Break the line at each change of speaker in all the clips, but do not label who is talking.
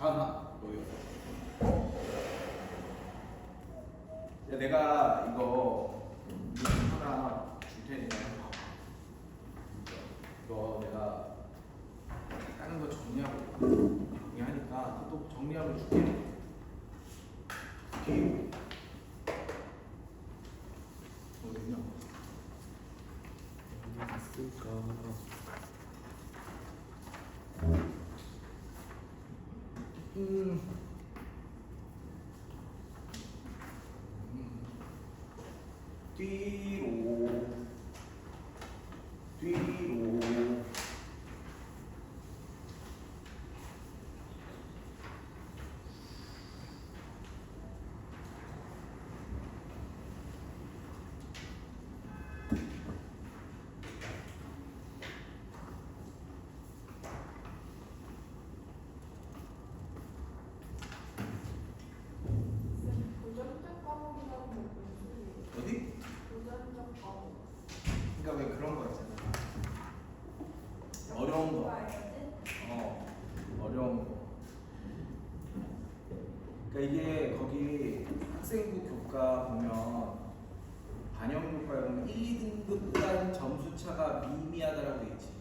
다나? 야, 내가 이거 하나 줄 테니까 봐봐. 이거 내가 다른 거 정리하니까 또 정리하면 줄게. 뒤 어딨냐?
어디 있을까?
뒤로
도전적 과목이라는 게 무슨 소리예요?
어디?
도전적 과목.
그러니까 왜 그런 거 있잖아. 어려운 거. 어려운 거. 그러니까 이게 거기 학생부 교과 보면 반영 교과에 보면 1, 2등급 간 점수 차가 미미하다라고 돼 있지.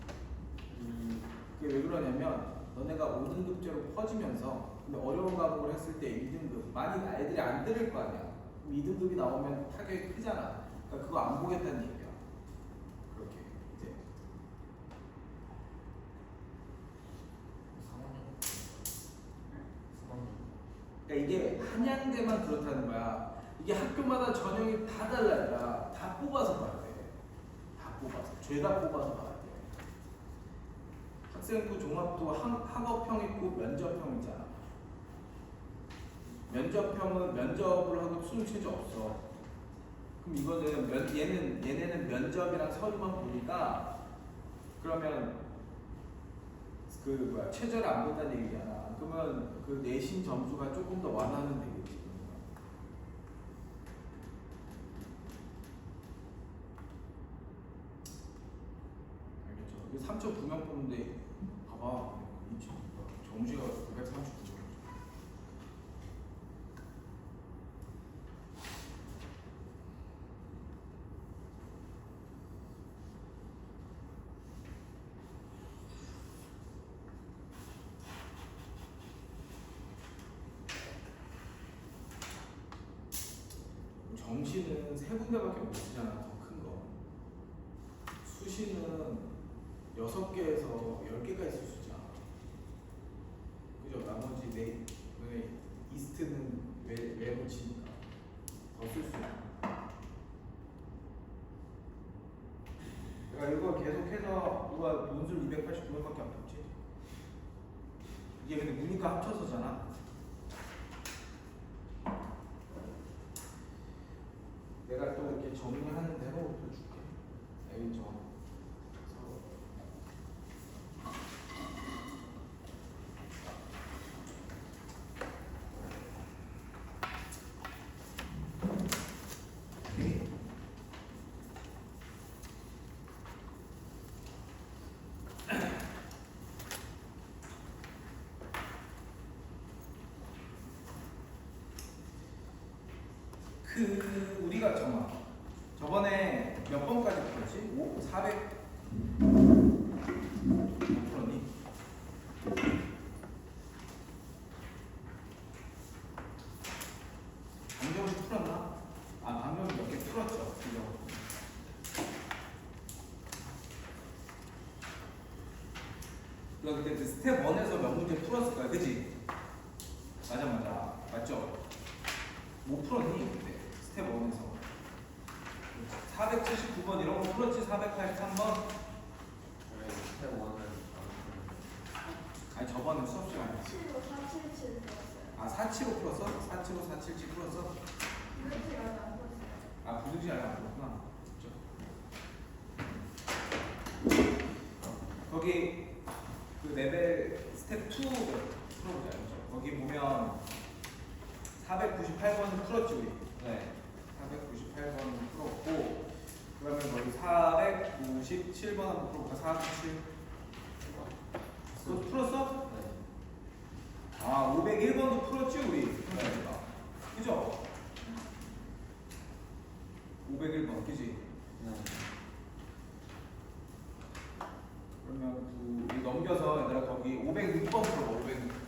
그게 왜 그러냐면 너네가 5등급제로 퍼지면서 근데 어려운 과목을 했을 때 1등급 많이 애들이 안 들을 거 아니야. 그럼 2등급이 나오면 타격이 크잖아. 그러니까 그거 안 보겠다는 얘기야. 그렇게 이제. 그러니까 이게 한양대만 그렇다는 거야. 이게 학교마다 전형이 다 달라니까 다 뽑아서 봐야 돼. 다 뽑아서 죄다 뽑아서 봐야 돼. 학생부 종합도 학업형 있고 면접형 있잖아. 면접형은 면접을 하고 수능 체제 없어. 그럼 이거는 얘네는 면접이랑 서류만 보니까 그러면 그 뭐야 최저를 안 본다는 얘기잖아. 그러면 그 내신 점수가 조금 더 완화는 되겠지. 알겠죠? 이게 3.9명 뽑는데 봐봐 정시가 939점. 정시는 세 군데밖에 못 쓰잖아. 더 큰 거. 수시는 6개에서 10개가 있을 수 있잖아. 그죠? 나머지 이스트는 왜 붙이니까 더 쓸 수 있어. 내가 이걸 계속해서 누가 논술 289명밖에 안 뽑지? 이게 근데 문이과 합쳐서잖아. 내가 또 이렇게 정리하는 대로 또 줄게. 알겠죠? 우리가 저번에 몇 번까지 풀었지? 400 몇 풀었니? 방정식 풀었나? 방정식 몇 개 풀었죠? 그죠? 우리가 그때 그 스텝 1에서 몇 문제 풀었을 거야, 그지? 맞아. 맞죠? 못 풀었니? 그때 스텝 1에서 479번 이런 거 풀었지? 483번?
스텝 1은
아니 저번에 수업 시간에
7로 477 들었어요.
475 풀었어? 475, 477 풀었어?
부등식 아직 안 풀었어요.
부등식 아직 안 풀었구나. 거기 그 레벨 스텝 2 풀어보자. 그죠? 거기 보면 498번은 풀었지 우리?
네.
498번은 풀었고 그러면 거기 497번 한번 풀어볼까? 497 그거 풀었어?
네.
아 501번도 풀었지 우리? 그죠? 501번 그지?
네.
그러면 우리 넘겨서 얘들아 거기 506번 풀어봐 506번.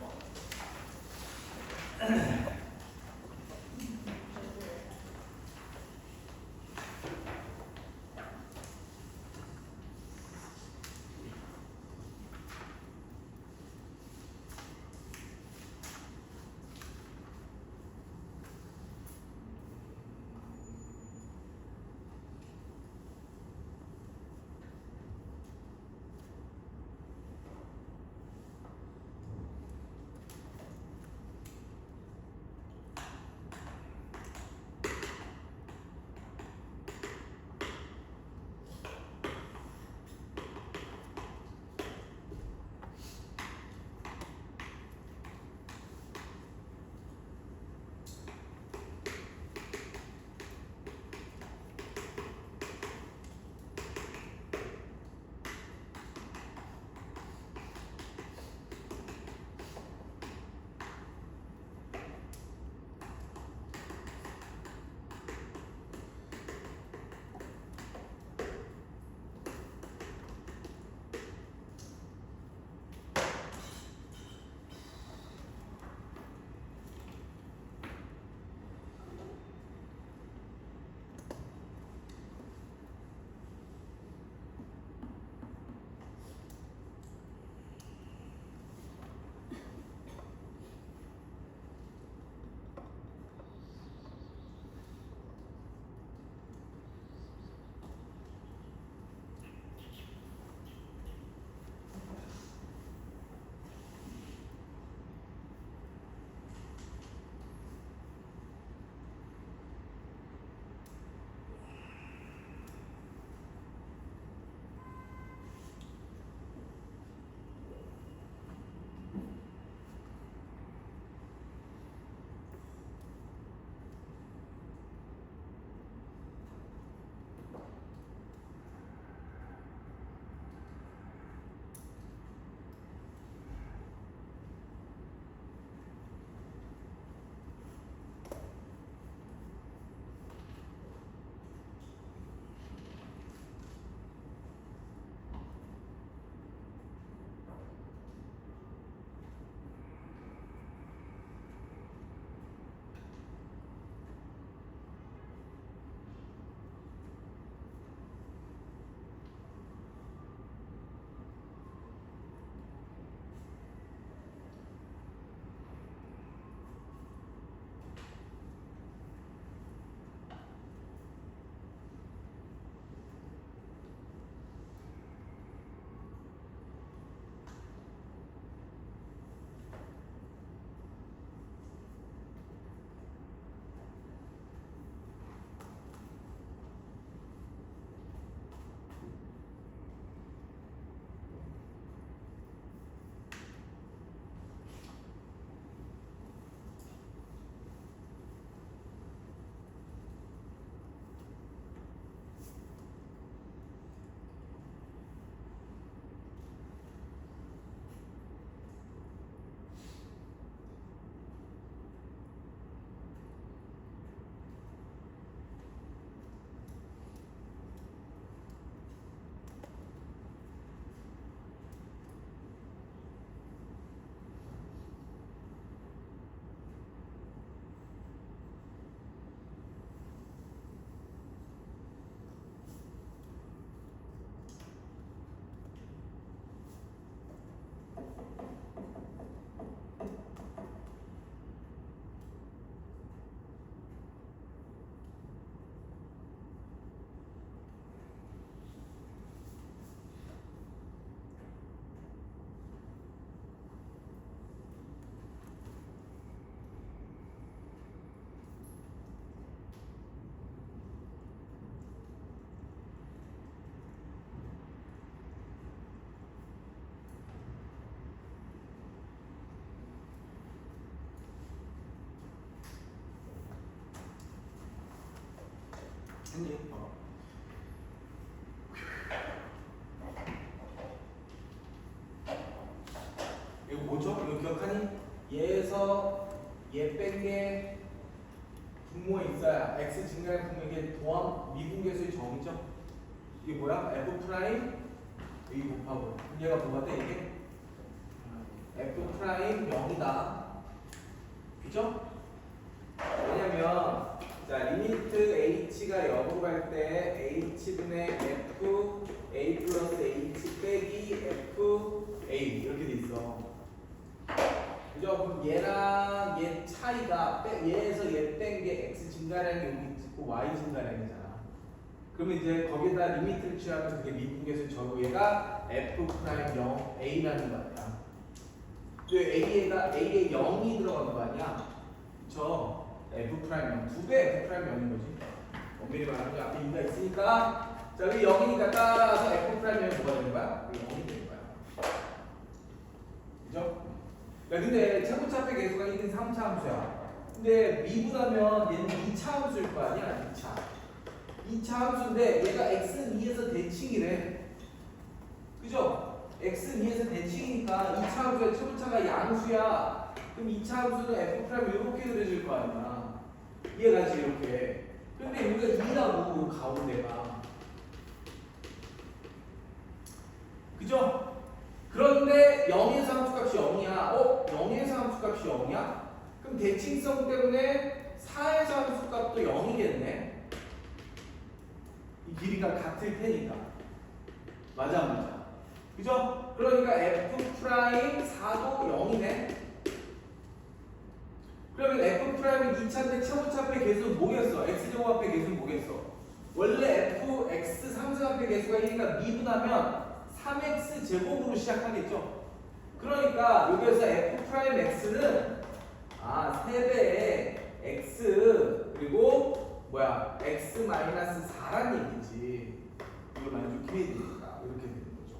했니? 이거 뭐죠? 이거 기억하니?
얘에서 얘 뺀 게 분모에 있어야 x 증가의 분모 이게 도함 미분계수의 정이죠. 이게 뭐야? f 프라임 여기 곱하고 얘가 뭐가 돼 이게? f 프라임 0이다. 그죠? 왜냐면 자 리미트 h가 0으로 갈 때 h분의 f a 플러스 h 빼기 f a 이렇게 돼 있어. 그죠? 그럼 얘랑 얘 차이가 얘에서 얘 뺀 게 x 증가량이 여기 있고 y 증가량이잖아. 그러면 이제 거기다 리미트를 취하면 그게 미분계수 저고 얘가 f 프라임 0 a라는 거 아니야. 또 a에다 a에 0이 들어가는 거 아니야. 그쵸? f 프라임 0 2배 f 프라임 0인 거지. 엄밀히 말하면 앞에 2가 있으니까 자 여기 0이니까 따라서 f 프라임 0이 뭐가 되는 거야? 0이 되는 거야. 그죠? 야 근데 최고차폐 계수가 1인 3차 함수야. 근데 미분하면 얘는 2차 함수일 거 아니야? 2차 함수인데 얘가 x는 2에서 대칭이래. 그죠? x는 2에서 대칭이니까 2차 함수의 최고차가 양수야. 그럼 2차 함수는 f 프라임 이렇게 그려질 거 아니야. 이해가지 이렇게. 근데 여기가 2라고 가운데가. 그죠? 그런데 0에서 함수값이 0이야. 0에서 함수값이 0이야? 그럼 대칭성 때문에 4에서 함수값도 0이겠네. 이 길이가 같을 테니까. 맞아. 그죠? 그러니까 f 프라임 4도 0이네. 그러면 f 프라임이 2차인데 최고차폐 계수는 뭐겠어? x제곱합의 계수는 뭐겠어? 원래 x 3승합의 계수가 1이니까 미분하면 3x 제곱으로 시작하겠죠. 그러니까 여기에서 f 프라임 x는 3배의 x 그리고 뭐야 x 마이너스 4란 얘기지. 이걸 많이 좀 기회해 드리니까 이렇게 되는 거죠.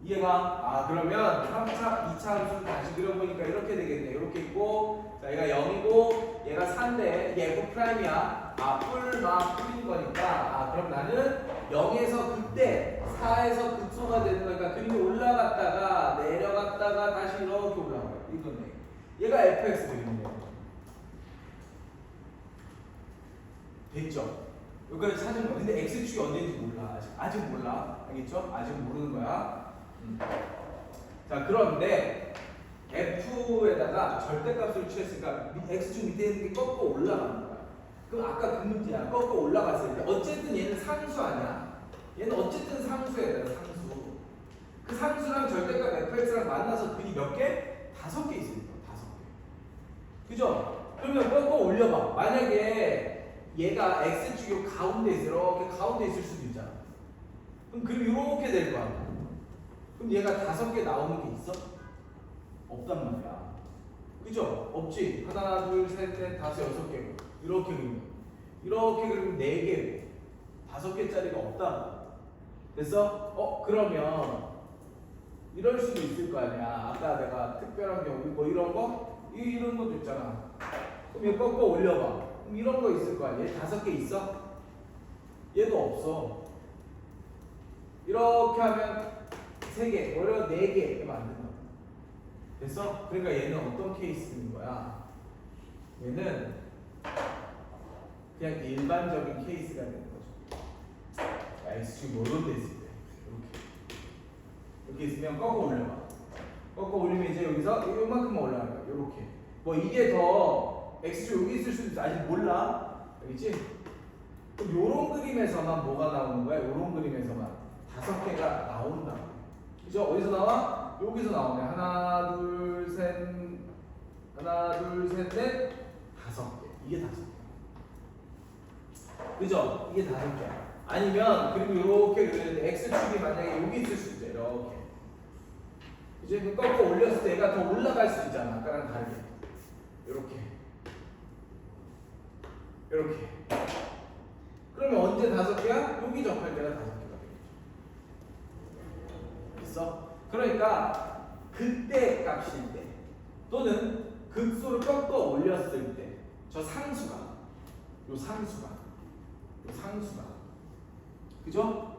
이해가? 그러면 3차, 2차 함수를 다시 그려보니까 이렇게 되겠네. 이렇게 있고 자 얘가 0이고 얘가 4인데 이게 f 프라임이야. 뿔인 거니까 그럼 나는 0에서 극대 4에서 극소가 되는 거니까 그림이 올라갔다가 내려갔다가 다시 이렇게 올라가요. 이거네. 얘가 fx 그림이에요. 됐죠? 여기까지 찾은 거야. 근데 x축이 어디인지 몰라. 아직 몰라. 알겠죠? 아직 모르는 거야. 자 그런데 f에다가 절대값을 취했으니까 x축 밑에 있는 게 꺾어 올라가는 거야. 그럼 아까 그 문제야. 꺾어 올라갔을 때 어쨌든 얘는 상수 아니야? 얘는 어쨌든 상수야. 상수. 그 상수랑 절대값 fx랑 만나서 근이 몇 개? 5개 있으니까 5개. 그죠? 그러면 꺾어 올려봐. 만약에 얘가 x축이 가운데 있어. 이렇게 가운데 있을 수도 있잖아. 그럼 이렇게 될 거 아니야. 그럼 얘가 5개 나오는 게 있어? 없단 말이야. 그죠? 없지? 하나, 둘, 셋, 넷, 다섯, 6개. 이렇게 그리면. 이렇게 그리면 4개고. 5개짜리가 없다. 됐어? 그러면 이럴 수도 있을 거 아니야. 아까 내가 특별한 경우 뭐 이런 거? 이런 것도 있잖아. 그럼 얘 꺾어 올려봐. 그럼 이런 거 있을 거 아니야? 얘 5개 있어? 얘도 없어. 이렇게 하면 3개, 오히려 4개 이렇게 만든다. 됐어? 그러니까 얘는 어떤 케이스인 거야? 얘는 그냥 일반적인 케이스가 되는 거죠. x축이 이런 데 있을 때 이렇게 있으면 꺾어 올려봐. 꺾어 올리면 이제 여기서 요만큼만 올라갈 거야. 이렇게. 뭐 이게 더 x축 여기 있을 수도 있어. 아직 몰라. 알겠지? 그럼 요런 그림에서만 뭐가 나오는 거야? 요런 그림에서만 5개가 나온다. 그죠? 어디서 나와? 여기서 나오네. 하나, 둘, 셋, 넷, 5개. 이게 5개. 그죠? 이게 5개야. 아니면 그리고 이렇게 그리는데 x축이 만약에 여기 있을 수 있죠. 이렇게. 이제 그 꺾어 올렸을 때 얘가 더 올라갈 수 있잖아. 아까랑 다르게. 이렇게. 그러면 언제 5개야? 여기 접할 때가 5개가 되겠죠. 됐어? 그러니까 그때 값일 때 또는 극소를 꺾어 올렸을 때 저 상수가 그죠?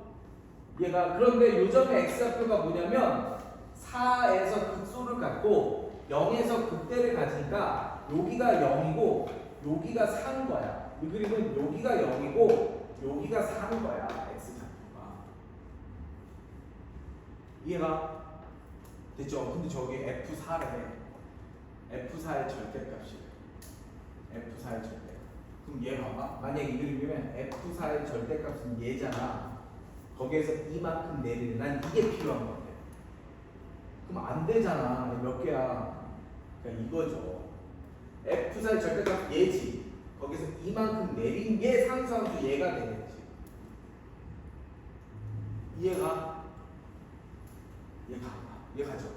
얘가 그런데 요점의 x좌표가 뭐냐면 4에서 극소를 갖고 0에서 극대를 가지니까 여기가 0이고 여기가 4인 거야. 이 그림은 여기가 0이고 여기가 4인 거야. x 좌표가. 이해가? 됐죠? 근데 저기 F4래. F4의 절대값이래. F4의 절대. 그럼 얘 봐봐. 만약에 이 그림이면 F4의 절대값은 얘잖아. 거기에서 이만큼 내리는 난 이게 필요한 건데. 그럼 안 되잖아. 몇 개야? 그러니까 이거죠. F4의 절대값 얘지. 거기서 이만큼 내린 게 상수함수 얘가 되겠지. 이해가? 얘가죠.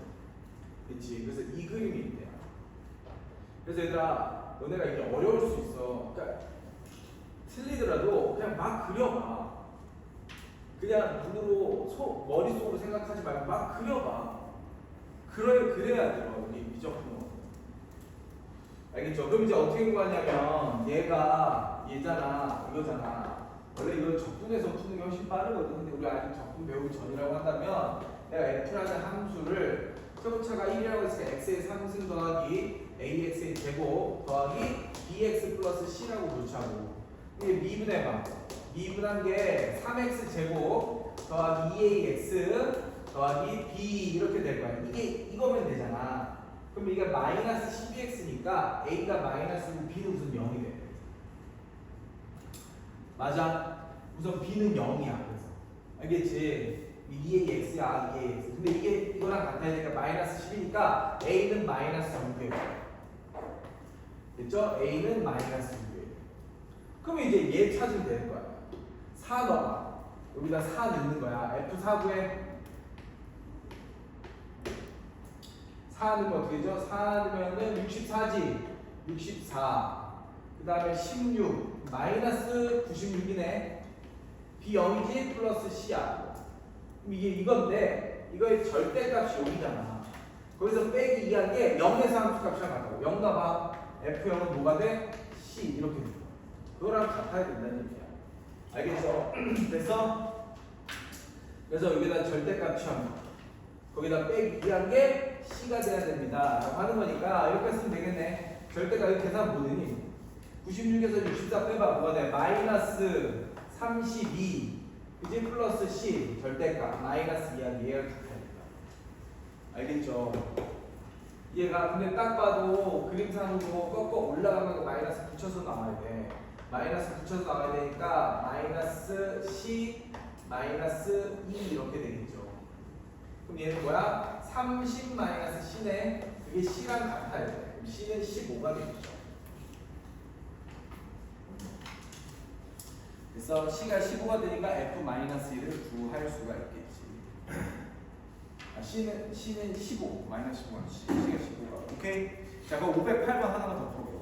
그렇지. 그래서 이 그림이 있대요. 그래서 얘들아, 너네가 이게 어려울 수 있어. 그러니까 틀리더라도 그냥 막 그려봐. 그냥 눈으로 머릿속으로 생각하지 말고 막 그려봐. 그래야 돼요. 우리 미적분은. 알겠죠? 그럼 이제 어떻게 공부하냐면 얘잖아. 이거잖아. 원래 이거 적분해서 푸는 게 훨씬 빠르거든. 근데 우리 아직 적분 배우기 전이라고 한다면 내가 F라는 함수를 표차가 1이라고 했으니까 x의 3승 더하기 ax의 제곱 더하기 bx 플러스 c라고 놓자고. 이게 미분해봐. 미분한 게 3x 제곱 더하기 2ax 더하기 b 이렇게 될 거야. 이거면 되잖아. 그럼 이게 마이너스 12x니까 a가 마이너스고 b는 우선 0이 돼. 맞아? 우선 b는 0이야. 그래서 알겠지? 2ax야 2ax. 근데 이거랑 같아야 되니까 마이너스 10이니까 a는 마이너스 6이에요. 됐죠? a는 마이너스 6이에요. 그럼 이제 얘 찾으면 되는 거야. 4 넣어봐. 여기다 4 넣는 거야. F4 구해. 4 넣으면 어떻게 되죠? 4 넣으면은 64지. 64. 그 다음에 16. 마이너스 96이네. B0이지 플러스 C야. 그럼 이게 이건데, 이거의 절대값이 여기잖아. 거기서 빼기 2한 게 0에서 함수값이랑 같다고. 0 가봐. F0은 뭐가 돼? C. 이렇게 돼. 그거랑 같아야 된다는 얘기야. 알겠죠? 그래서 여기다 절대값 취합니다. 거기다 빼기 2한 게 C가 돼야 됩니다. 라고 하는 거니까 이렇게 쓰면 되겠네. 절대값 이렇게 계산 뭐더니 96에서 64 빼봐. 뭐가 돼? 마이너스 32 그지? 플러스 C 절대값 마이너스 2한 얘가 같아야 된다. 알겠죠? 얘가 근데 딱 봐도 그림상으로 꺾어 올라가면 마이너스 붙여서 나와야 돼. 마이너스 붙여서 나와야 되니까 마이너스 C 마이너스 2 이렇게 되겠죠. 그럼 얘는 뭐야? 30 마이너스 C네. 그게 C랑 같아야 돼. 그럼 C는 15가 되겠죠. 그래서 C가 15가 되니까 F 마이너스 1을 구할 수가 있겠지. C는 15 마이너스 15가 C가 15가. 오케이. 자 그럼 508번 하나만 더 풀어보죠.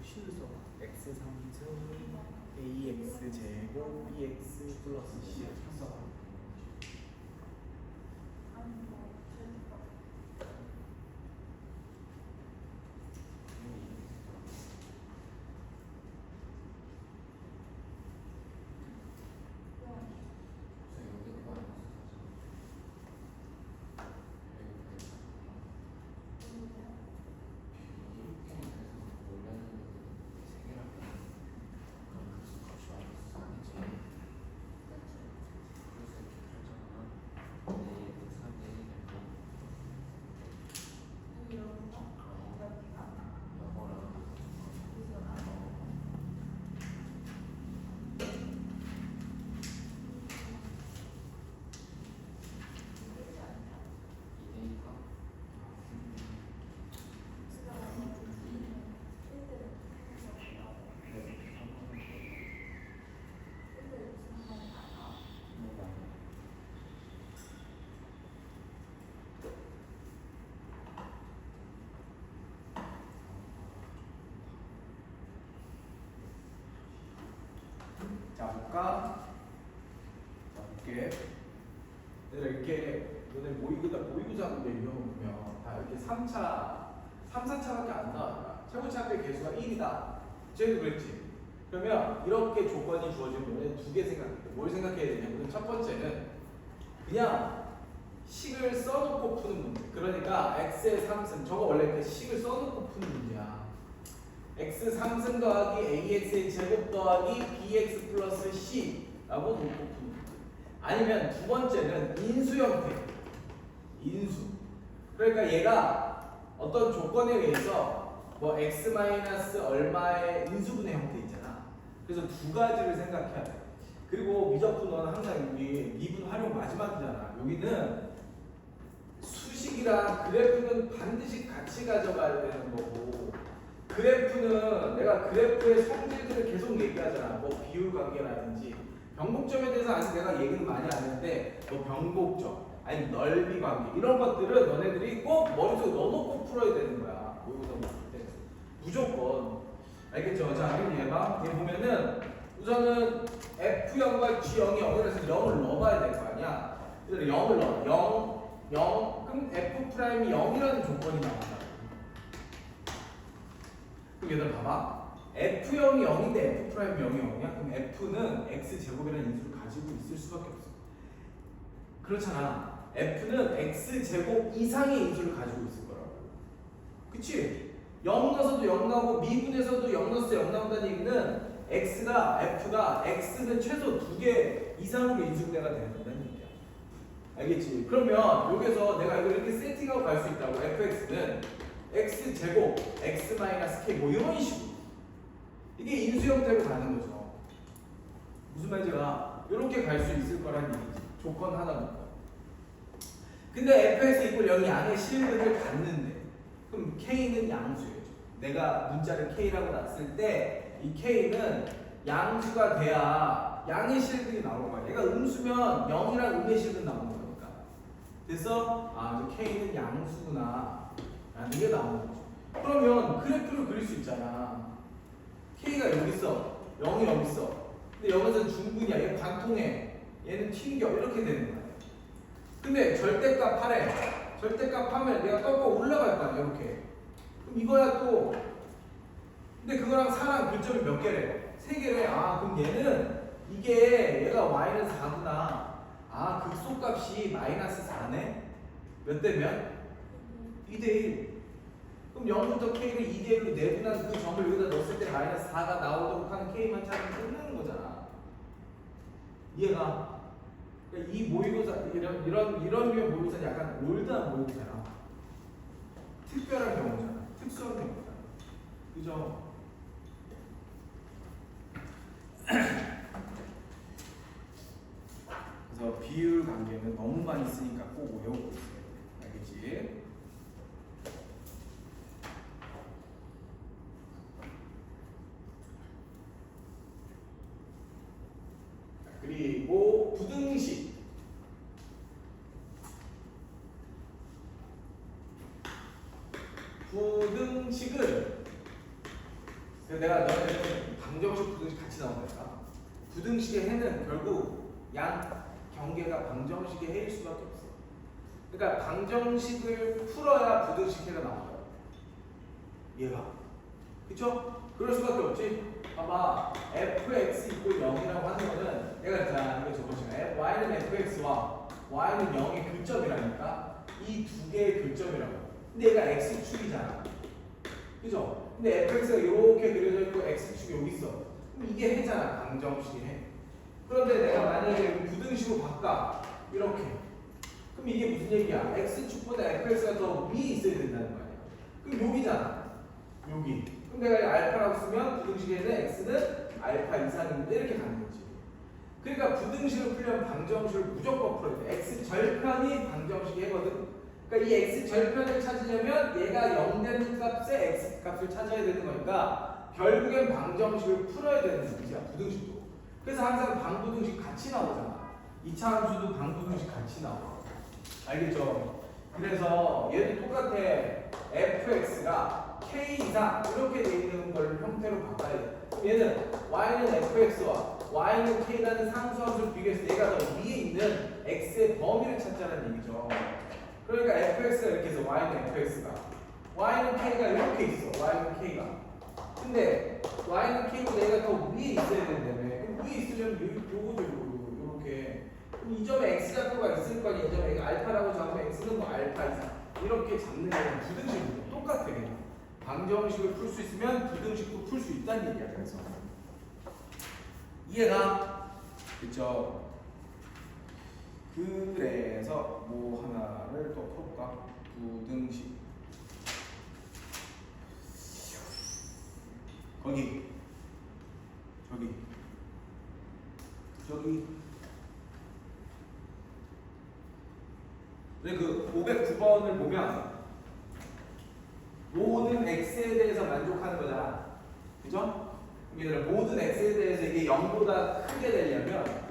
C를 써봐. x 3승 ax 제곱 bx 플러스 c 써봐.
아니 뭐 제주도
자 볼까? 자 볼게. 얘들아 이렇게 너네 모의고사 문제 이런 거 보면 다 이렇게 3차, 3, 4차밖에 안 나와. 최고차별 개수가 1이다. 쟤도 그랬지. 그러면 이렇게 조건이 주어지면 두 개 생각해. 뭘 생각해야 되냐면 첫 번째는 그냥 식을 써놓고 푸는 문제. 그러니까 x의 3승 저거 원래 그 식을 써놓고 푸는 문제야. x 3승 더하기 ax의 제곱 더하기 bx 플러스 c라고 놓고 푸는 문제. 아니면 두 번째는 인수 형태. 인수. 그러니까 얘가 어떤 조건에 의해서 뭐 x 마이너스 얼마의 인수분해 형태 있잖아. 그래서 두 가지를 생각해야 돼. 그리고 미적분은 항상 여기 미분 활용 마지막이잖아. 여기는 수식이랑 그래프는 반드시 같이 가져가야 되는 거고, 그래프는 내가 그래프의 성질들을 계속 얘기하잖아. 뭐 비율 관계라든지 변곡점에 대해서 아직 내가 얘기는 많이 안 했는데 뭐 변곡점 아니 넓이 관계 이런 것들은 너네들이 꼭 머릿속에 넣어놓고 풀어야 되는 거야. 모의고사 볼 때 무조건. 알겠죠? 자 그럼 얘가 얘 보면은 우선은 F0과 G0이 0이라서 0을 넣어봐야 될 거 아니야. 그래서 0을 넣어. 0 그럼 F'이 0이라는 조건이 나온다. 그럼 얘들 봐봐. F0이 0인데 F'이 0이 0이야? 그럼 F는 X제곱이라는 인수를 가지고 있을 수밖에 없어. 그렇잖아. F는 X제곱 이상의 인수를 가지고 있을 거라고. 그치? 0 넣어서도 0 나오고 미분에서도 0 넣어서 0 나온다는 얘기는 F가 X는 최소 2개 이상으로 인수분해가 된다는 얘기야. 알겠지? 그러면 여기서 내가 이걸 이렇게 세팅하고 갈 수 있다고. fx는 x제곱 x-k 뭐 이런 식으로 이게 인수 형태로 가는 거죠. 무슨 말인지가 이렇게 갈 수 있을 거라는 얘기지. 조건 하나 놓고. 근데 fx 이퀄 0이 양의 실근을 갖는데 그럼 k는 양수예요. 내가 문자를 k라고 놨을 때 이 k는 양수가 돼야 양의 실근이 나올 거야. 얘가 음수면 0이랑 음의 실근 나오는 거니까. 그래서 아, k는 양수구나 라는 게 나오는 거죠. 그러면 그래프를 그릴 수 있잖아. k가 여기 있어. 0이 여기 있어. 근데 여기서는 중분이야. 얘 관통해. 얘는 튕겨. 이렇게 되는 거야. 근데 절대값 하래. 절대값 하면 내가 꺾어 올라갈 거 아니야. 이렇게. 그럼 이거야 또. 근데 그거랑 4랑 교점이 몇 개래? 3개래. 아 그럼 얘는 이게 얘가 y는 4구나. 아 극소값이 마이너스 4네? 몇 대면? 2대1. 그럼 0부터 k를 2대1로 내분한 그 점을 여기다 넣었을 때 마이너스 4가 나오도록 하는 k만 찾으면 끝나는 거잖아. 이해가? 그러니까 이 모의고사 이런 류의 모의고사는 약간 올드한 모의고사야. 특별한 경우잖아. 특수한 경우잖아. 그죠? 그래서 비율 관계는 너무 많이 쓰니까 꼭 외우고 있어요. 알겠지? 그리고 부등식. 부등식은 그래서 내가 너네 방정식 부등식 같이 나온다니까. 부등식의 해는 결국 양 경계가 방정식의 해일 수밖에 없어. 그러니까 방정식을 풀어야 부등식 해가 나온 거야. 얘가. 그쵸? 그럴 수밖에 없지. 봐봐. fx 이꼴 0이라고 하는 거는 내가 자 이거 적어주면 y는 fx와 y는 0의 교점이라니까. 이 두 개의 교점이라고. 근데 얘가 x축이잖아. 그죠? 근데 fx가 이렇게 그려져 있고 x축이 여기 있어. 그럼 이게 해잖아. 방정식의 해. 그런데 내가 만약에 부등식으로 바꿔. 이렇게. 그럼 이게 무슨 얘기야? x축보다 fx가 더 위에 있어야 된다는 거 아니야. 그럼 여기잖아. 여기. 그럼 내가 알파라고 쓰면 부등식에는 x는 알파 이상인데 이렇게 가는 거지. 그러니까 부등식을 풀려면 방정식을 무조건 풀어야 돼. x 절편이 방정식이 해거든. 그러니까 이 x 절편을 찾으려면 얘가 0 되는 값의 x 값을 찾아야 되는 거니까 결국엔 방정식을 풀어야 되는 얘기야. 부등식도. 그래서 항상 방부등식 같이 나오잖아. 이차함수도 방부등식 같이 나와. 알겠죠? 그래서 얘도 똑같아. fx가 k 이상 이렇게 돼 있는 걸 형태로 바꿔야 돼. 그럼 얘는 y는 fx와 y는 k라는 상수함수를 비교해서 얘가 더 위에 있는 x의 범위를 찾자는 얘기죠. 그러니까 fx가 이렇게 해서 y는 fx가 y는 k가 이렇게 있어. y는 k가. 근데 y는 k보다 얘가 더 위에 있어야 된다며. 그럼 위에 있으려면 요거죠. 요렇게. 이 점에 x좌표가 있을 거니 이 점에 알파라고 잡으면 x는 뭐 알파 이상 이렇게 잡는 거는 부등식이고 똑같아. 그냥 방정식을 풀 수 있으면 부등식도 풀 수 있다는 얘기야. 그래서 이해가? 그쵸? 그래서 뭐 하나를 또 풀어볼까? 부등식 거기 저기 근데 그 509번을 보면 모든 x에 대해서 만족하는 거잖아. 그죠? 얘들아 모든 x에 대해서 이게 0보다 크게 되려면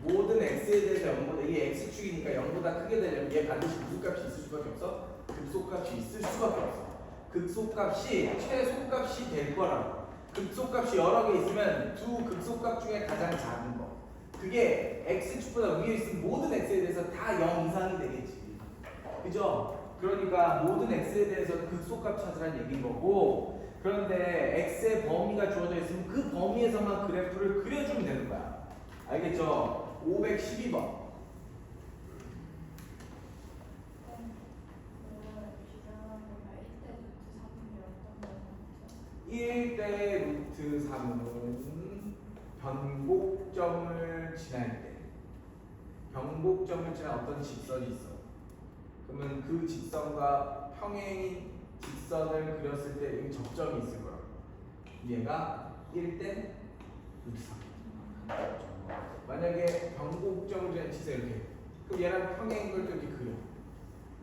모든 x에 대해서 0보다 이게 x축이니까 0보다 크게 되려면 얘 반드시 무슨 값이 있을 수밖에 없어? 극소값이 있을 수밖에 없어. 극소값이 최소값이 될 거라고. 극소값이 여러 개 있으면 두 극소값 중에 가장 작은 거. 그게 x축보다 위에 있으면 모든 x에 대해서 다 0 이상이 되겠지. 그죠? 그러니까 모든 x에 대해서 극소값 찾으라는 얘기인 거고, 그런데 x의 범위가 주어져 있으면 그 범위에서만 그래프를 그려주면 되는 거야. 알겠죠? 512번.
네,
1대 루트 3은 변곡점을 지날 때 변곡점을 지난 어떤 직선이 있어. 그러면 그 직선과 평행인 직선을 그렸을 때 여기 접점이 있을 거라고. 얘가 1대 루트 3. 만약에 변곡점을 지난 직선 이렇게, 그럼 얘랑 평행인 걸 또 이렇게 그려.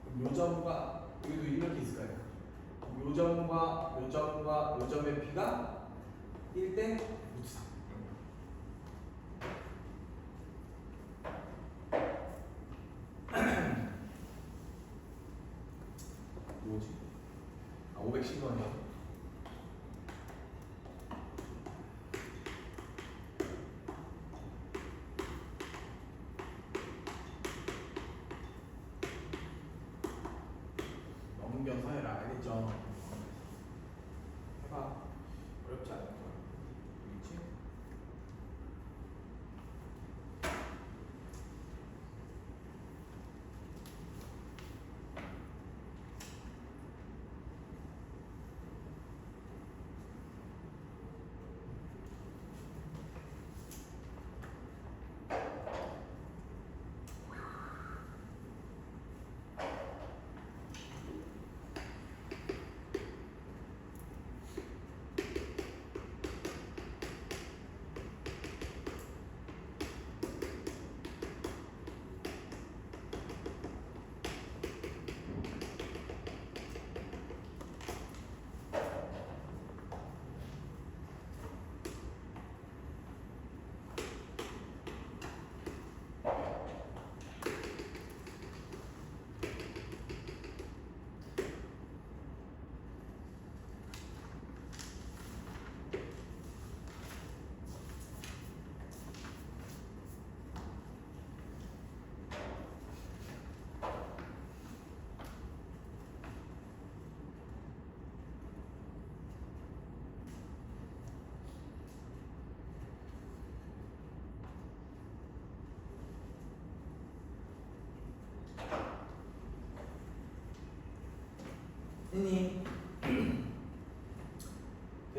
그럼 요 점과 여기도 이렇게 있을 거야. 요 점과 요 점과 요 점의 비가 1대 루트 3. 뭐지? 510번이야. 넘겨서 해라. 알겠죠? 해봐. 어렵지 않을 거야. 알겠지?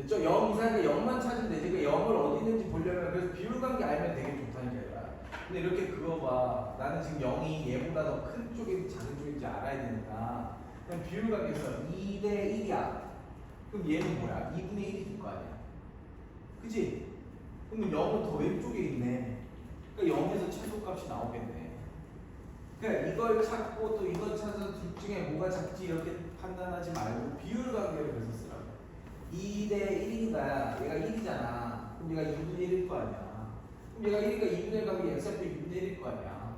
됐죠? 0 이상이니까 0만 찾으면 되지. 그러니까 0을 어디 있는지 보려면 그래서 비율관계 알면 되게 좋다니까 얘가. 근데 이렇게 그어봐. 나는 지금 0이 얘보다 더 큰 쪽인지 작은 쪽인지 알아야 되니까 그냥 비율관계에서 2 대 1이야. 그럼 얘는 뭐야? 2분의 1이 될 거 아니야. 그치? 그러면 0은 더 왼쪽에 있네. 그러니까 0에서 최소값이 나오겠네. 그러니까 이걸 찾고 또 이걸 찾아서 둘 중에 뭐가 작지 이렇게 판단하지 말고 비율관계를 그래서 쓰라고. 2 대 1이니까 얘가 1이잖아. 그럼 얘가 2분의 1일 거 아니야. 그럼 얘가 1이니까 2분의 1 가면 x좌표 2분의 1일 거 아니야.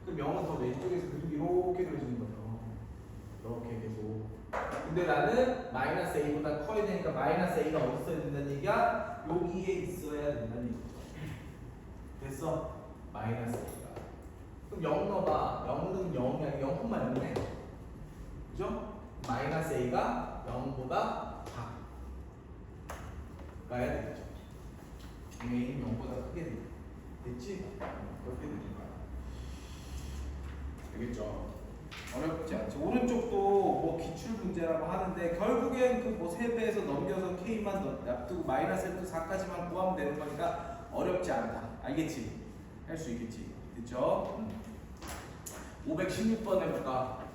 그럼 0은 더 왼쪽에서 그리고 이렇게 그려지는 거죠. 이렇게 계속. 근데 나는 마이너스 a보다 커야 되니까 마이너스 a가 어디 있어야 된다는 얘기야? 여기에 있어야 된다는 얘기죠. 됐어? 마이너스 a가. 그럼 0 넣어봐. 0은 0이 아니라 0만 0네. 그죠? 마이너스 a가 0보다 작아야 되겠죠. a는 0보다 크게 돼. 됐지? 그렇게 되는 거야. 되겠죠? 어렵지 않죠. 오른쪽도 뭐 기출 문제라고 하는데 결국엔 그 뭐 3배에서 넘겨서 k만 놔두고 마이너스 1부터 4까지만 구하면 되는 거니까 어렵지 않다. 알겠지? 할 수 있겠지? 됐죠? 516번 해볼까?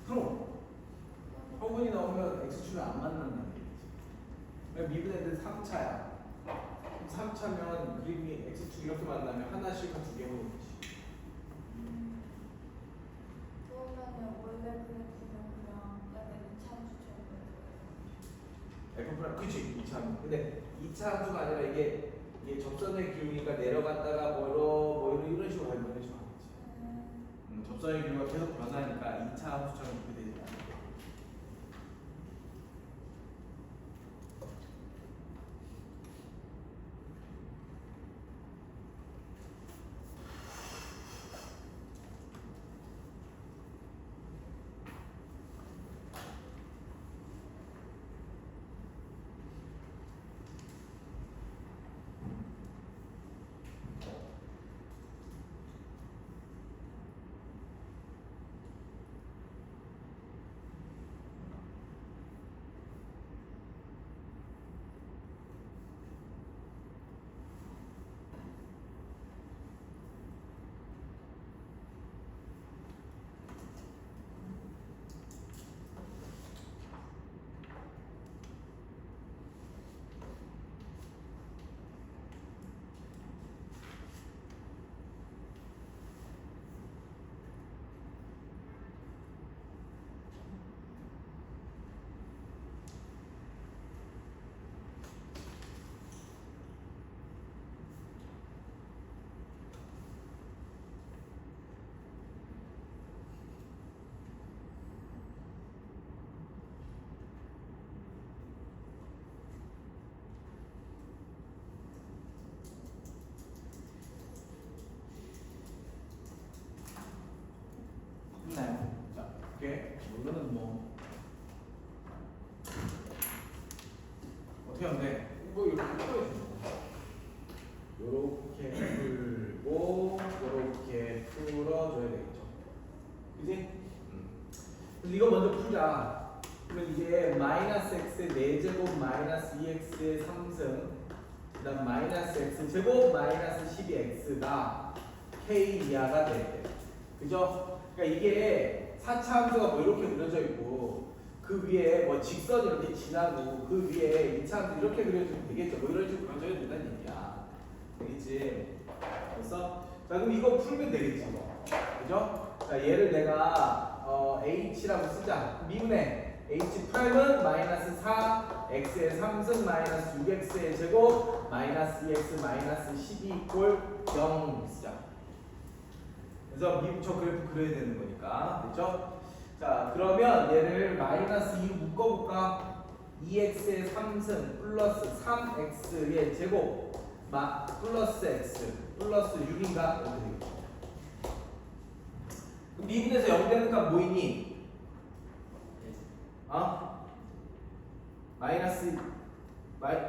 그럼 허근이 나오면 x축이 안 만난다는 얘기지. 그러니까 미분애들 3차야. 3차면 그림이 x축 이렇게 만나면 하나씩 한 2개 오는 거지.
그러면은 원래 그래프는 그냥 약간 2차 함수처럼
F프라 그치 2차 함수. 근데 2차 함수가 아니라 이게 접선의 기울기가 내려갔다가 뭐 이런 식으로 가는 이런 식으로 하는 거지. 접선의 기울기가 계속 변하니까 2차 함수처럼 그렇게 되지 않아. 어떻게 하면 돼? 뭐 이렇게 풀어야지. 요렇게 풀고 요렇게 풀어줘야 되겠죠. 그지? 그래서 이거 먼저 풀자. 그러면 이게 마이너스 x 4제곱 마이너스 2x의 3승 그 다음 마이너스 x제곱 마이너스 12x가 k 이하가 돼. 그죠? 그러니까 이게 4차 함수가 뭐 이렇게 그려져 있고 그 위에 뭐 직선이 이렇게 지나고 그 위에 2차 함수 이렇게 그려주면 되겠죠. 뭐 이런 식으로 그려져야 된다는 얘기야. 되겠지? 그래서 자 그럼 이거 풀면 되겠지 뭐. 그죠? 자 얘를 내가 h라고 쓰자. 미분의 h 프라임은 마이너스 4 x의 3승 마이너스 6x의 제곱 마이너스 2x 마이너스 12 이꼴 0 쓰자. 그래서 미분처 그래프 그려야 되는 거니까 됐죠? 자 그러면 얘를 마이너스 2로 묶어볼까? 2x의 3승 플러스 3x의 제곱 플러스 x 플러스 6인가? 이렇게 되겠죠. 그럼 미분에서 0 되는 값 뭐이니?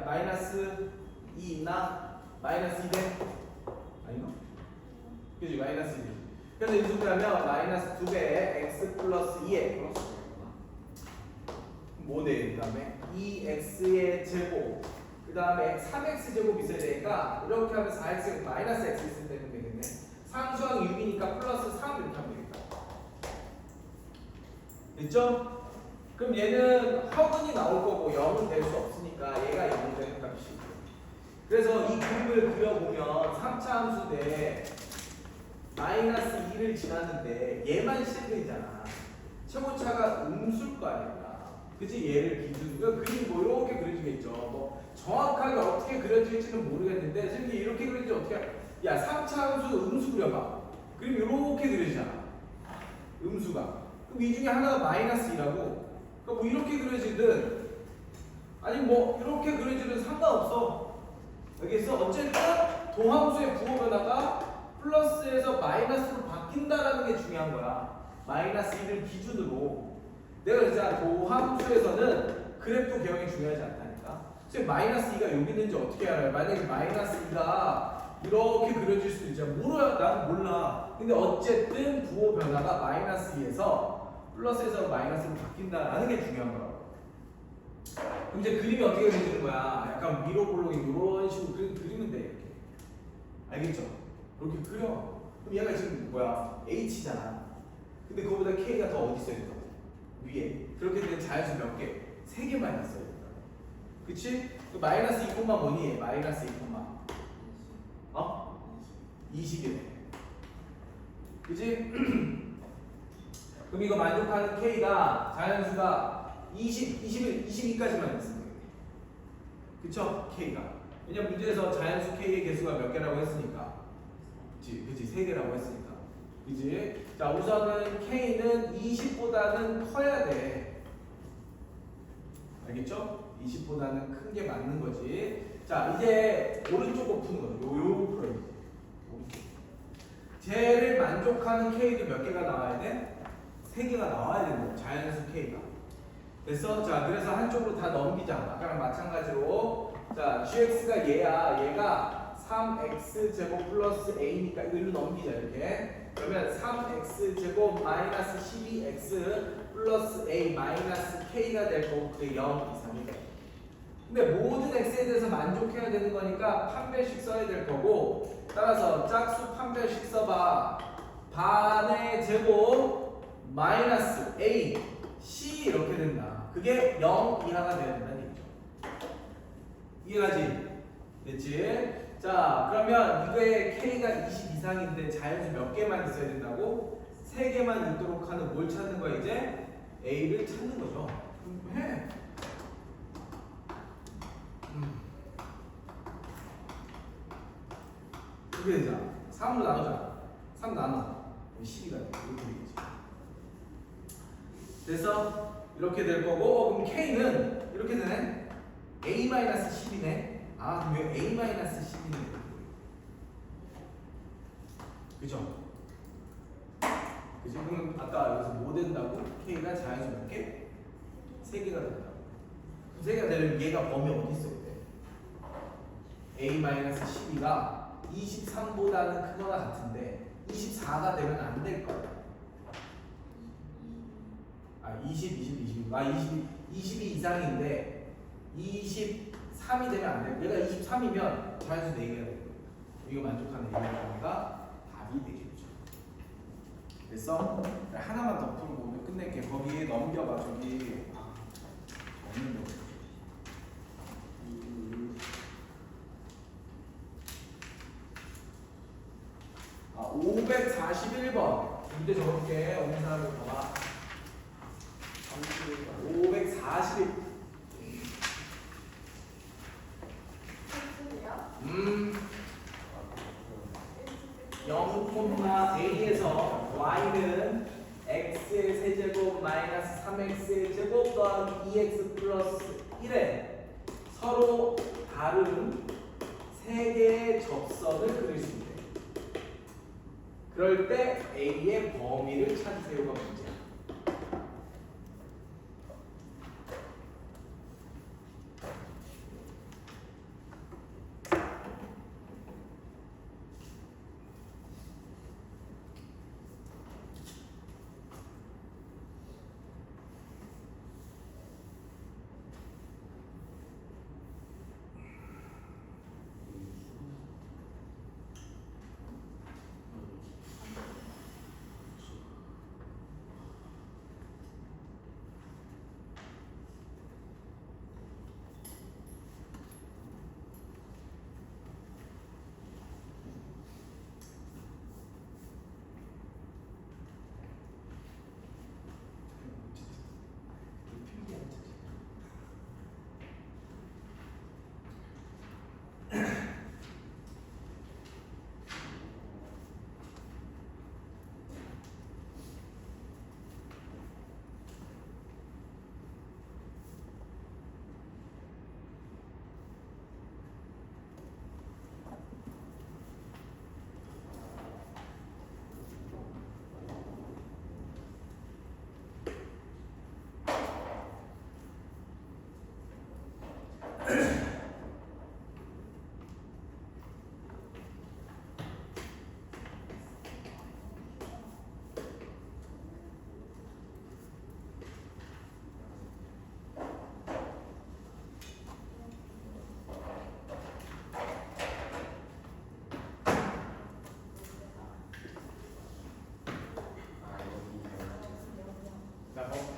마이너스 2 있나? 마이너스 2대? 아닌가? 그지? 마이너스 2. 그래서 인수분해 하면 마이너스 2배 x 플러스 2에 뭐 돼? 그 다음에 2x의 제곱 그 다음에 3x 제곱 있어야 되니까 이렇게 하면 4x 마이너스 x 있을 때는 되겠네. 상수항 6이니까 플러스 3 이렇게 하면 되겠다. 됐죠? 그럼 얘는 허근이 나올 거고 0은 될 수 없으니까 얘가 0이 되는 값이고. 그래서 이 그림을 그려보면 3차 함수인데 마이너스 2를 지났는데 얘만 실근이잖아. 최고차가 음수일 거 아닙니까? 그치? 얘를 기준으로 그림이 뭐 이렇게 그려지겠죠. 뭐 정확하게 어떻게 그려질지는 모르겠는데 선생님이 이렇게 그려지면 어떻게 야 3차 함수 음수 그려봐. 그림 이렇게 그려지잖아. 음수가. 그럼 이 중에 하나가 마이너스 2라고. 그러니까 뭐 이렇게 그려지든 아니 뭐 이렇게 그려지든 상관없어. 알겠어? 어쨌든 도함수의 부호 변화가 플러스에서 마이너스로 바뀐다라는 게 중요한 거야. 마이너스 1을 기준으로. 내가 그랬잖아. 도함수에서는 그래프 개형이 중요하지 않다니까. 지금 마이너스 2가 여기 있는지 어떻게 알아요? 만약에 마이너스 2가 이렇게 그려질 수도 있잖아. 몰라. 난 몰라. 근데 어쨌든 부호 변화가 마이너스 2에서 플러스에서 마이너스로 바뀐다라는 게 중요한 거라고. 그럼 이제 그림이 어떻게 그려지는 거야? 약간 위로 볼록이 이런 식으로 그리면 돼. 이렇게. 알겠죠? 이렇게 그려. 그럼 얘가 지금 뭐야? H잖아. 근데 그거보다 K가 더 어디 있어야 된다고? 위에. 그렇게 되면 자연수 몇 개? 3개만 있어야 된다. 그치? 그 마이너스 2콤마 뭐니? 마이너스 2콤마 20이네. 그치? 그럼 이거 만족하는 K가 자연수가 20, 21, 22까지만 있으면 되겠네. 그쵸? K가. 왜냐면 문제에서 자연수 K의 개수가 몇 개라고 했으니까. 그치? 3개라고 했으니까. 그치? 자, 우선은 K는 20보다는 커야 돼. 알겠죠? 20보다는 큰 게 맞는 거지. 자, 이제 오른쪽 거 푸는 거죠. 요 풀어야지. 쟤를 만족하는 K도 몇 개가 나와야 돼? 3개가 나와야 되는 거야. 자연수 K가. 됐어? 자, 그래서 한쪽으로 다 넘기자. 아까랑 마찬가지로. 자, gx가 얘야. 얘가 3x 제곱 플러스 a니까 이거 일로 넘기자. 이렇게. 그러면 3x 제곱 마이너스 12x 플러스 a 마이너스 k가 될 거고 그게 0 이상이 돼. 근데 모든 x에 대해서 만족해야 되는 거니까 판별식 써야 될 거고 따라서 짝수 판별식 써봐. 반의 제곱 마이너스 a c 이렇게 된다. 그게 0 이하가 돼야 된다는 얘기죠. 이해가지? 됐지? 자, 그러면 이거의 k가 20 이상인데 자연수 몇 개만 있어야 된다고? 3개만 있도록 하는 뭘 찾는 거야 이제? a를 찾는 거죠. 그럼 해. 이렇게 되잖아. 3으로 나누자. 3 나눠. 12가 돼. 이렇게 되겠지. 됐어? 이렇게 될 거고 그럼 K는 이렇게 되네. A-10이네. 아, 그럼 A-10이네. 그죠? 그죠? 그럼 아까 여기서 뭐 된다고? K가 자연수 몇 개? 3개가 된다고. 3개가 되려면 얘가 범위 어디 있어야 돼? a-12가 23보다는 크거나 같은데 24가 되면 안 될 거야. 22 이상인데 23이 되면 안 돼. 얘가 23이면 자연수 4개가 돼. 이거 만족하는 A가 답이 되겠죠. 됐어? 하나만 더 풀고 오늘 끝낼게. 거기에 넘겨봐. 저기 없는 거. 541번 문제 적을게. 없는 사람이 봐봐. 541.
펜슬이요?
0,a에서 y는 x의 세제곱 마이너스 3x의 제곱 더하기 2x 플러스 1에 서로 다른 세 개의 접선을 그릴 수 있대. 그럴 때 a의 범위를 찾으세요가 문제야.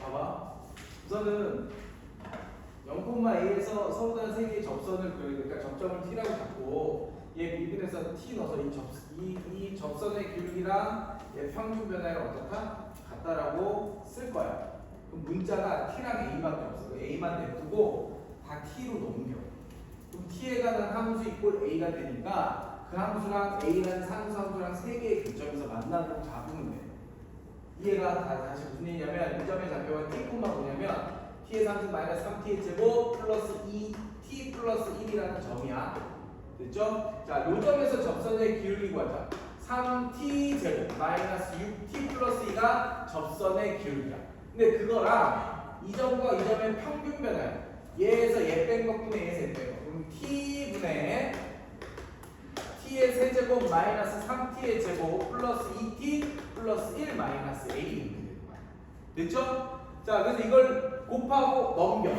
봐봐. 우선은 0,a에서 서로 다른 세 개의 접선을 그러니까 접점을 t라고 잡고 얘 미분해서 t 넣어서 이 접선의 기울기랑 얘 평균 변화를 어떻다? 같다라고 쓸 거야. 그럼 문자가 t랑 a밖에 없어. a만 냅두고 다 t로 넘겨. 그럼 t에 관한 함수 이꼴 a가 되니까 그 함수랑 a라는 상수함수랑 세 개의 교점에서 만나는 거 잡으면 돼. 이해가 다시 무슨 얘기냐면 이 점의 좌표가 t, 뭐냐면 t의 3승 마이너스 3t의 제곱 플러스 2t 플러스 1이라는 점이야. 됐죠? 자, 요 점에서 접선의 기울기 구하자. 3t 제곱 마이너스 6t 플러스 2가 접선의 기울기야. 근데 그거랑 이 점과 이 점의 평균 변화야. 얘에서 얘 뺀 것분의 얘에서 얘 뺀 거. 그럼 t분의 t의 세제곱 마이너스 3t의 제곱 플러스 2t 플러스 1 마이너스 a 이렇게 되는 거야. 됐죠? 자, 그래서 이걸 곱하고 넘겨.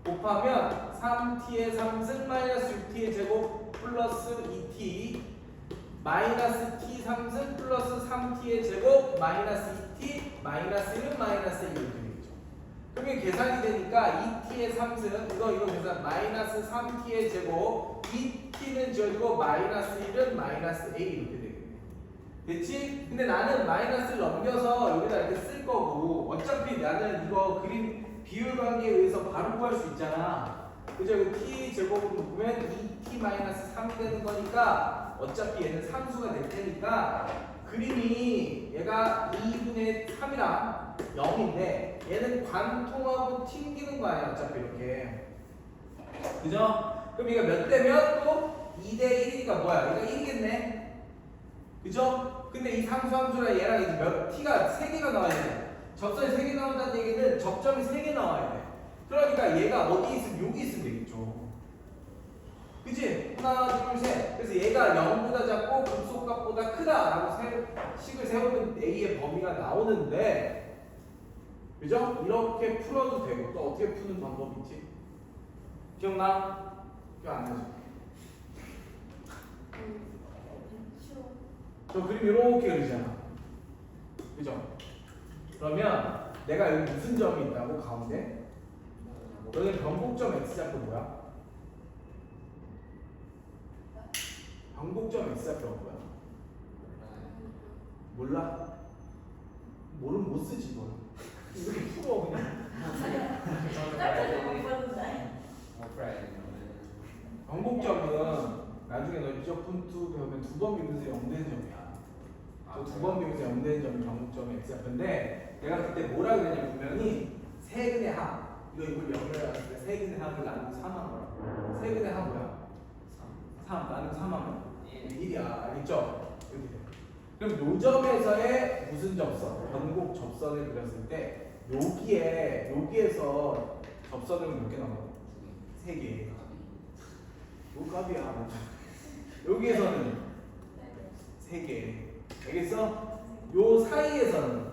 곱하면 3t의 3승 마이너스 6t의 제곱 플러스 2t 마이너스 t 3승 플러스 3t의 제곱 마이너스 2t 마이너스 1은 마이너스 1 이렇게 되겠죠. 그러면 계산이 되니까 2t의 3승 이거 계산 마이너스 3t의 제곱 2t는 지워지고 마이너스 1은 마이너스 a 이렇게 되겠네. 됐지? 근데 나는 마이너스를 넘겨서 여기다 이렇게 쓸 거고 어차피 나는 이거 그림 비율 관계에 의해서 바로 구할 수 있잖아. 그죠? t 제곱을 보면 2t 마이너스 3이 되는 거니까 어차피 얘는 상수가 될 테니까 그림이 얘가 2분의 3이랑 0인데 얘는 관통하고 튕기는 거 아니야 어차피 이렇게. 그죠? 그럼 이거 몇 대면 또 2대 1이니까 뭐야? 얘가 1이겠네. 그죠? 근데 이 상수함수랑 얘랑 이제 t가 3개가 나와야 돼. 접선이 3개 나온다는 얘기는 접점이 3개 나와야 돼. 그러니까 얘가 어디 있으면 여기 있으면 되겠죠. 그치? 하나, 둘, 셋. 그래서 얘가 0보다 작고 급속값보다 크다라고 식을 세우면 A의 범위가 나오는데, 그죠? 이렇게 풀어도 되고 또 어떻게 푸는 방법이 있지? 기억나? 기억 안 나죠?
쉬워.
저 그림 이렇게 그리잖아. 그죠? 그러면 내가 여기 무슨 점이 있다고 가운데? 너는 변곡점 x좌표 뭐야? 변곡점 x좌표가 뭐야? 몰라? 모르면 못 쓰지 뭘. 이렇게 풀어 그냥.
짧게 공부했는데.
변곡점은 나중에 너 이적 분투 배우면 두 번 비우면서 0되는 점이야. 저 두 번 비우면서 0되는 점이 변곡점의 x좌표인데 내가 그때 뭐라 그랬냐면 분명히 세근의 합 이걸 연결해봤을 때 세근의 합을 나누고 3한 거라고. 세근의 합 뭐야? 3 나누고 3하면 1이야. 알겠죠? 이렇게 돼. 그럼 요 점에서의 무슨 접선? 변곡 접선을 그렸을 때 여기에서 접선을 몇 개 나오거든? 3개. 요 값이야. 여기에서는 3개. 알겠어? 요 사이에서는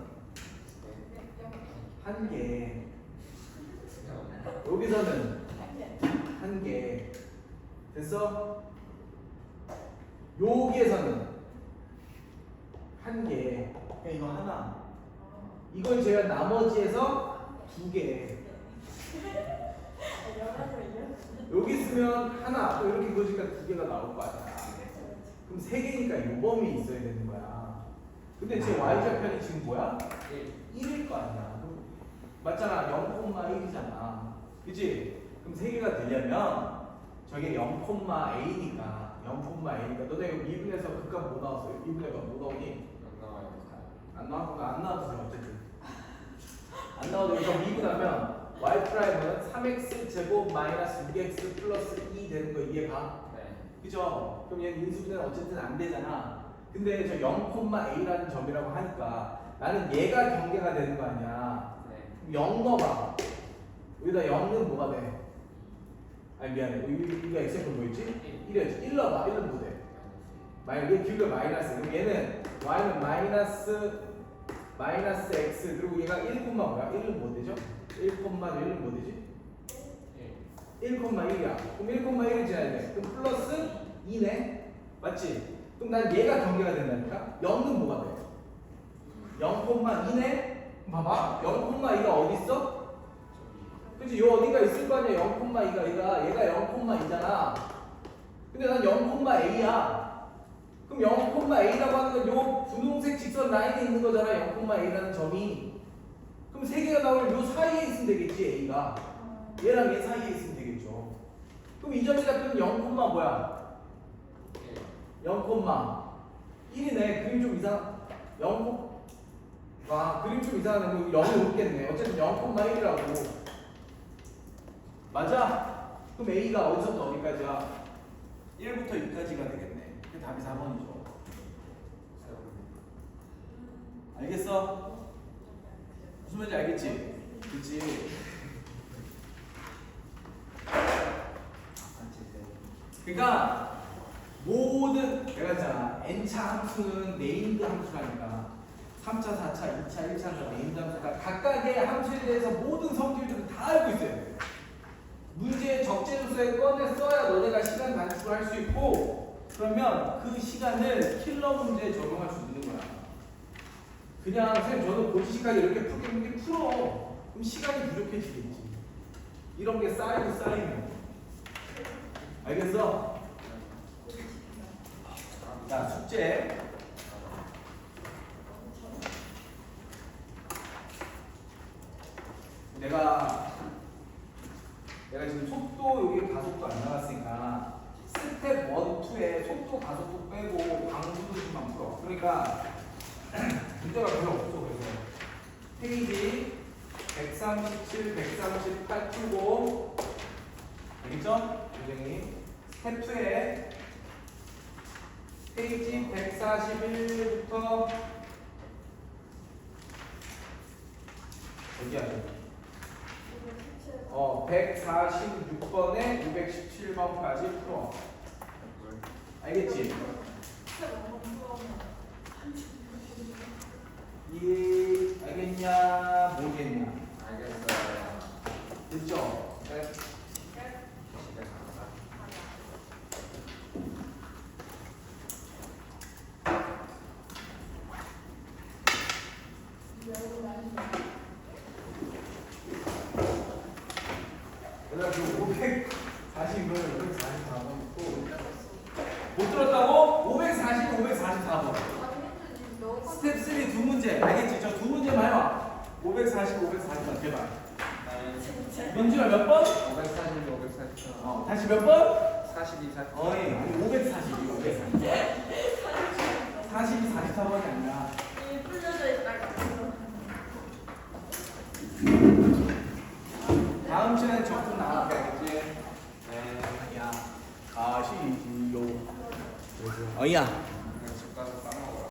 1개. 여기서는 1개. 됐어? 여기에서는 1개. 그냥 이거 하나. 이건 제가 나머지에서 2개. 여기 있으면 하나, 또 이렇게 그어지니까 2개가 나올 거 아니야. 그럼 3개니까 요 범위 있어야 되는 거야. 근데 제 y좌편이 지금 뭐야? 1일 거 아니야. 맞잖아. 0,1이잖아. 그치? 그럼 3개가 되려면 저게 0,a니까 0,a니까 너네 이거 미분에서 극값 뭐 나왔어요? 미분에가 뭐 나오니? 안 나왔구나. 안 나와도 돼. 어쨌든 안 나와도 이거 미분하면 y 프라임은 3x 제곱 마이너스 6x 플러스 2 되는 거 이해가?
네.
그죠? 그럼 얘는 인수분해는 어쨌든 안 되잖아. 근데 저 0,a라는 점이라고 하니까 나는 얘가 경계가 되는 거 아니야.
네.
0 넣어봐. 여기다 0은 뭐가 돼? 아니 미안해. 여기가 x좌표 뭐였지? 1이었지. 1 넣어봐. 1은 뭐 돼? 얘 기울여 마이너스. 그럼 얘는 y는 마이너스 x 그리고 얘가 1, 뭐야? 1은 뭐 되죠? 1,1은 뭐 되지? 1,1이야. 그럼 1,1을 지나야 돼. 그럼 플러스 2네. 맞지? 그럼 난 얘가 경계가 된다니까? 0은 뭐가 돼? 0,2네? 봐봐. 0,2가 어디 있어? 그치? 요 어딘가 있을 거 아니야. 0,2가 얘가 0,2잖아. 근데 난 0,a야. 그럼 0,a라고 하는 건 요 분홍색 직선 라인에 있는 거잖아. 0,a라는 점이. 그럼 3개가 나오면 요 사이에 있으면 되겠지. a가. 얘랑 얘 사이에 있으면 되겠죠. 그럼 이 점의 좌표는 0, 뭐야? 0,1이네. 그림 좀 이상. 0, 그림 좀 이상하네. 0이 없겠네. 어쨌든 0,1이라고. 맞아? 그럼 a가 어디서부터 어디까지야? 1부터 2까지가 되겠네. 그 답이 4번이죠. 알겠어? 무슨 말인지 알겠지? 그치? 그러니까 모든 내가 했잖아. n차 함수는 네임드 함수라니까 3차, 4차, 2차, 1차가 네임드 함수가 각각의 함수에 대해서 모든 성질들을 다 알고 있어야 돼. 문제의 적재조서에 꺼내 써야 너네가 시간 단축을 할 수 있고 그러면 그 시간을 킬러 문제에 적용할 수 있는 거야. 그냥 선생님 저는 고지식까지 이렇게 풀겠는데 풀어. 그럼 시간이 부족해지겠지. 이런 게 쌓이면. 알겠어? 자, 숙제. 내가 지금 속도 여기 가속도 안 나갔으니까 스텝 1, 2에 속도 가속도 빼고 방수도식만 풀어. 그러니까 문제가 별로 없어. 그래서 페이지 137, 138 풀고 알겠죠? 선생님 스텝 2에 페이지 141부터 여기 하죠. 146번에 217번까지 풀어. 알겠지? 알겠냐? 모르겠냐?
알겠어요.
됐죠? 네.
시작합니다.
얘들아 그 540을 544번 또 못 들었다고? 540, 544번. 스텝 3 두 문제. 알겠지? 저 두 문제만 해봐. 540, 544 제발. 민준아 몇 번?
540, 544.
다시 몇 번?
42, 44.
어이, 542, 542. 42, 44번이 아니라. 다음 시간에 적분 나갈게, 알겠지? 네, 야, 가시지요. 어이야.
집 가서